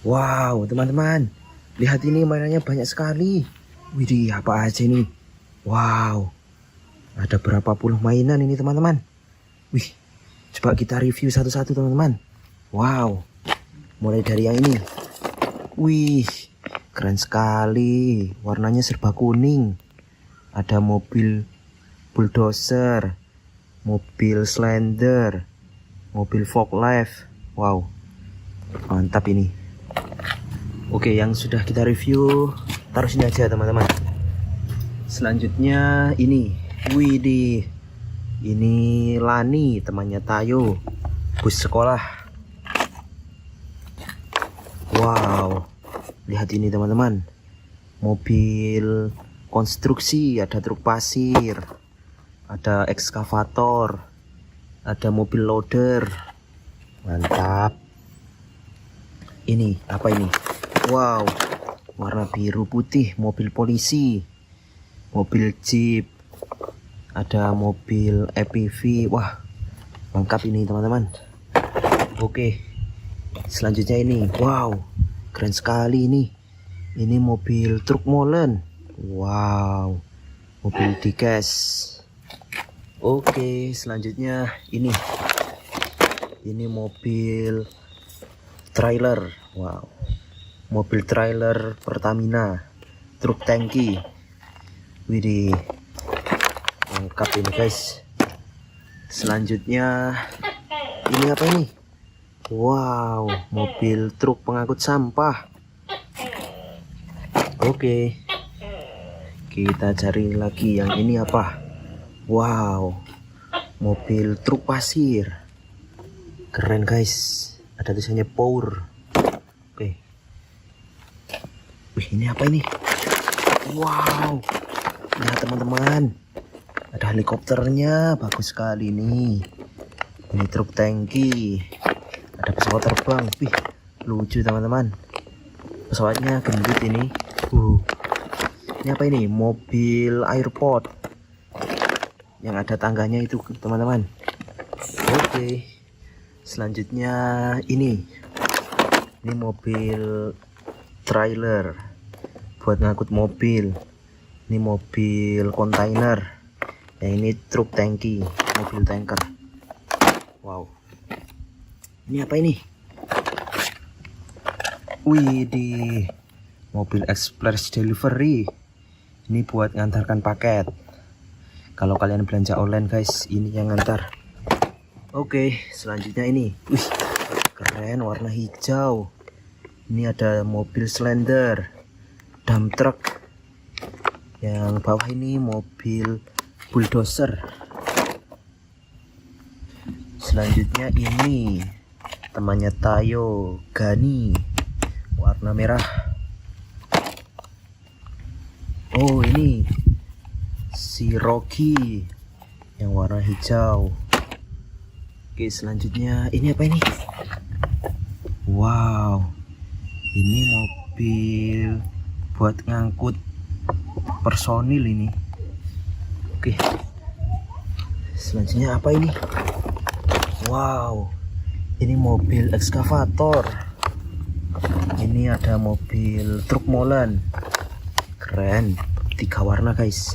Wow, teman-teman, lihat ini mainannya banyak sekali. Widih, apa aja ini? Wow, ada berapa puluh mainan ini teman-teman. Wih, coba kita review satu-satu teman-teman. Wow, mulai dari yang ini. Wih, keren sekali. Warnanya serba kuning. Ada mobil bulldozer, mobil slender, mobil forklift. Wow, mantap ini. Oke, yang sudah kita review taruh sini aja teman-teman. Selanjutnya ini, widih, ini Lani temannya Tayo, bus sekolah. Wow, lihat ini teman-teman, mobil konstruksi, ada truk pasir, ada ekskavator, ada mobil loader. Mantap. Ini apa ini? Wow, warna biru putih, mobil polisi, mobil jeep, ada mobil EPV. Wah, lengkap ini teman-teman. Oke, selanjutnya ini. Wow, keren sekali ini. Ini mobil truk molen. Wow, mobil digas. Oke, selanjutnya ini. Ini mobil trailer. Wow, mobil trailer Pertamina, truk tangki. Widih, lengkap ini guys. Selanjutnya ini apa ini? Wow, mobil truk pengangkut sampah. Oke, kita cari lagi yang ini apa? Wow, mobil truk pasir. Keren guys, ada tulisannya Power. Oke. Wih, ini apa ini? Wow, nah teman-teman, ada helikopternya, bagus sekali nih. Ini truk tangki, ada pesawat terbang. Wih, lucu teman-teman, pesawatnya gendut ini. Ini apa ini? Mobil airport yang ada tangganya itu teman-teman. Oke, selanjutnya ini mobil trailer buat ngangkut mobil. Ini mobil kontainer. Yang ini truk tangki, mobil tanker. Wow, ini apa ini? Wih, di mobil express delivery. Ini buat ngantarkan paket. Kalau kalian belanja online guys, ini yang ngantar. Oke, selanjutnya ini. Wih, keren, warna hijau. Ini ada mobil slender, dump truck. Yang bawah ini mobil bulldozer. Selanjutnya ini temannya Tayo, Gani, warna merah. Oh, ini si Rocky yang warna hijau. Oke, selanjutnya ini apa ini? Wow, ini mobil buat ngangkut personil ini. Oke, selanjutnya apa ini? Wow, ini mobil ekskavator. Ini ada mobil truk molen. Keren, 3 warna guys.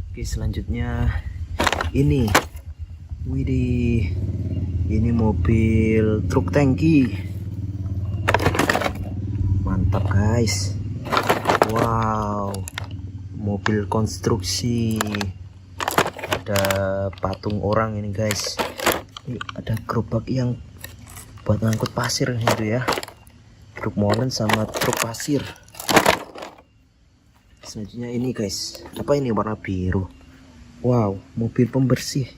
Oke, selanjutnya ini. Widih, ini mobil truk tangki. Mantap guys. Wow, mobil konstruksi. Ada patung orang ini guys. Ini ada gerobak yang buat ngangkut pasir itu ya. Truk molen sama truk pasir. Selanjutnya ini guys, apa ini warna biru? Wow, mobil pembersih.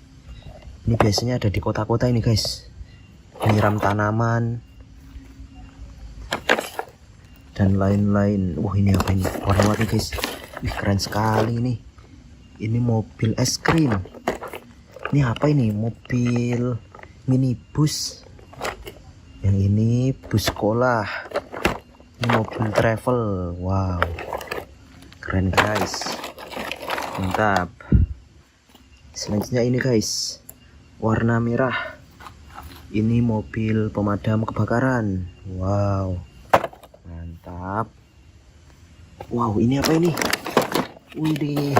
Ini biasanya ada di kota-kota ini guys, menyiram tanaman dan lain-lain. Wah, ini apa ini? Warna-warni guys. Wih, keren sekali ini. Ini mobil es krim. Ini apa ini? Mobil minibus. Yang ini bus sekolah. Ini mobil travel. Wow, keren guys, mantap. Selanjutnya ini guys, warna merah. Ini mobil pemadam kebakaran. Wow, Mantap. Wow, ini apa ini? Widih,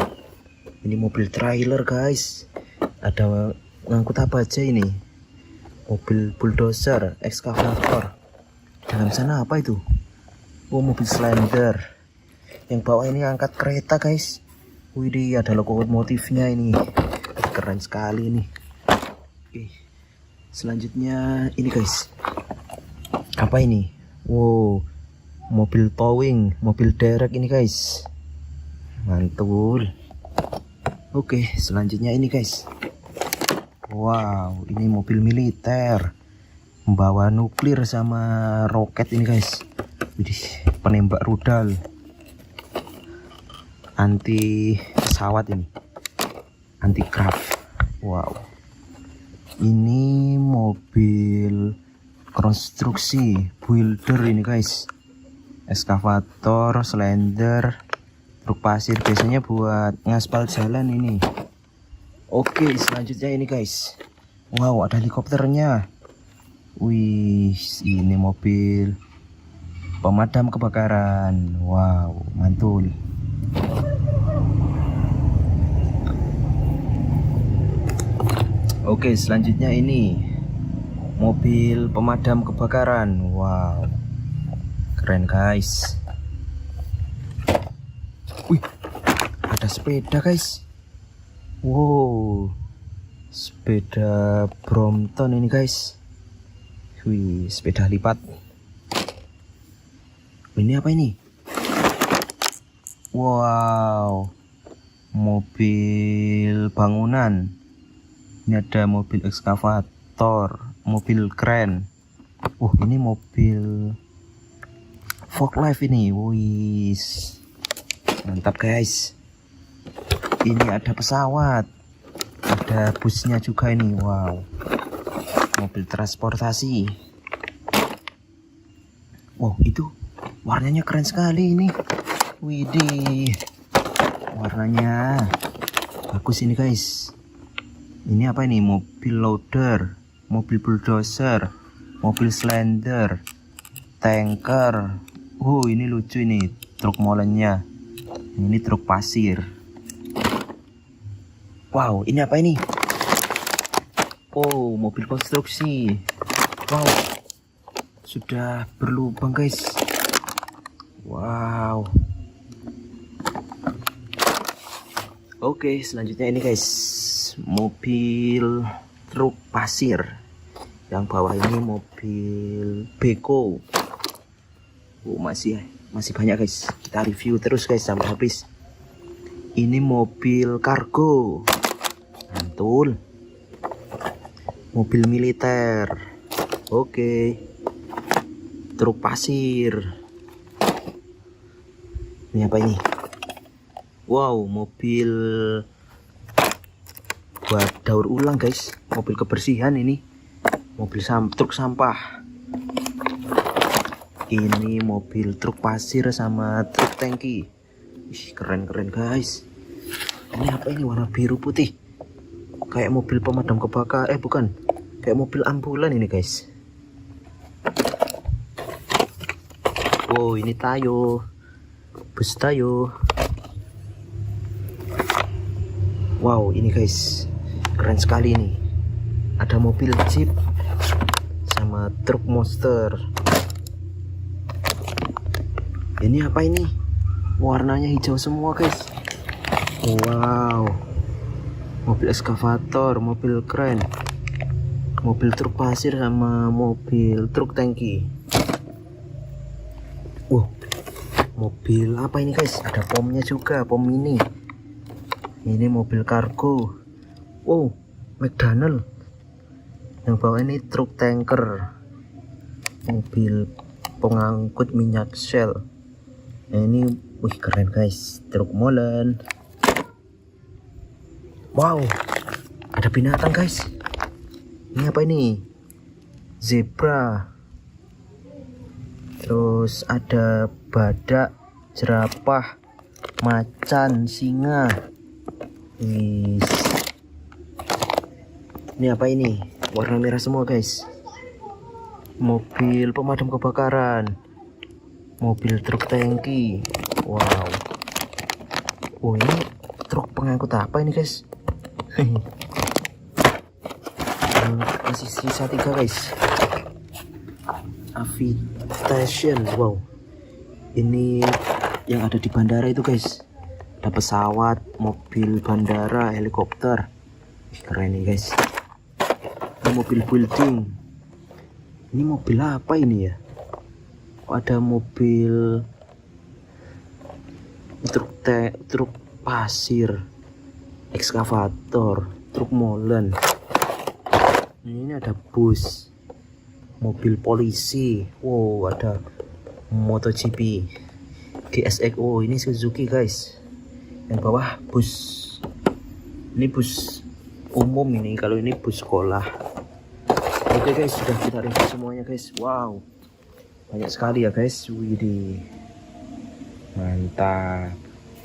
ini mobil trailer guys. Ada ngangkut apa aja ini? Mobil bulldozer, ekskavator. Dalam sana apa itu? Oh, mobil Slender. Yang bawah ini angkat kereta guys. Widih, ada lokomotifnya ini. Keren sekali ini. Oke, selanjutnya ini guys. Apa ini? Wow, mobil towing, mobil derek ini guys. Mantul. Oke, selanjutnya ini guys. Wow, ini mobil militer, membawa nuklir sama roket ini guys. Widih, penembak rudal, anti pesawat ini, anti craft. Wow, ini mobil konstruksi, builder ini guys. Ekskavator, Slender, truk pasir, biasanya buat ngaspal jalan ini. Oke, selanjutnya ini guys. Wow, ada helikopternya. Wih, ini mobil pemadam kebakaran. Wow, mantul. Oke, selanjutnya ini mobil pemadam kebakaran. Wow, keren guys. Wih, ada sepeda guys. Wow, sepeda Brompton ini guys. Wih, sepeda lipat. Ini apa ini? Wow, mobil bangunan. Ini ada mobil ekskavator, mobil kren. Ini mobil forklift ini. Wih, mantap guys. Ini ada pesawat, ada busnya juga ini. Wow, mobil transportasi. Wow, itu warnanya keren sekali ini. Widih, warnanya bagus ini guys. Ini apa ini? Mobil loader, mobil bulldozer, mobil Slender, tanker. Ini lucu ini, truk molennya. Ini truk pasir. Wow, ini apa ini? Oh, mobil konstruksi. Wow, sudah berlubang guys. Wow. Oke, selanjutnya ini guys, mobil truk pasir. Yang bawah ini mobil beko. Masih banyak guys. Kita review terus guys sampai habis. Ini mobil kargo. Mantul. Mobil militer. Oke. Truk pasir. Ini apa ini? Wow, mobil buat daur ulang guys. Mobil kebersihan ini. Mobil truk sampah. Ini mobil truk pasir sama truk tangki. Ih, keren-keren guys. Ini apa ini? Warna biru putih. Kayak mobil pemadam kebakaran. Bukan. Kayak mobil ambulan ini guys. Wow, ini Tayo. Bus Tayo. Wow, ini guys. Keren sekali ini. Ada mobil Jeep sama truk monster. Ini apa ini? Warnanya hijau semua guys. Wow, mobil ekskavator, mobil kren, mobil truk pasir sama mobil truk tangki. Mobil apa ini guys? Ada pomnya juga, pom mini. Ini mobil kargo. Wow, McDonald. Yang bawah ini truk tanker, mobil pengangkut minyak Shell. Nah, ini wih keren guys, truk molen. Wow, ada binatang guys. Ini apa ini? Zebra. Terus ada badak, jerapah, macan, singa. Ini apa ini? Warna merah semua guys. Mobil pemadam kebakaran. mobil truk tangki. Wow. Oh, ini truk pengangkut apa ini guys? Masih sisa 3 guys. Aviation. Wow, ini yang ada di bandara itu guys. Ada pesawat, mobil bandara, helikopter. Ih, keren nih guys. Ini mobil building. Ini mobil apa ini ya? Oh, ada mobil truk pasir, ekskavator, truk molen. Ini ada bus, mobil polisi. Wow, ada MotoGP, GSX. Oh, ini Suzuki guys. Yang bawah bus, ini bus umum ini. Kalau ini bus sekolah. Oke guys, sudah kita review semuanya guys. Wow, banyak sekali ya guys. Widih, mantap.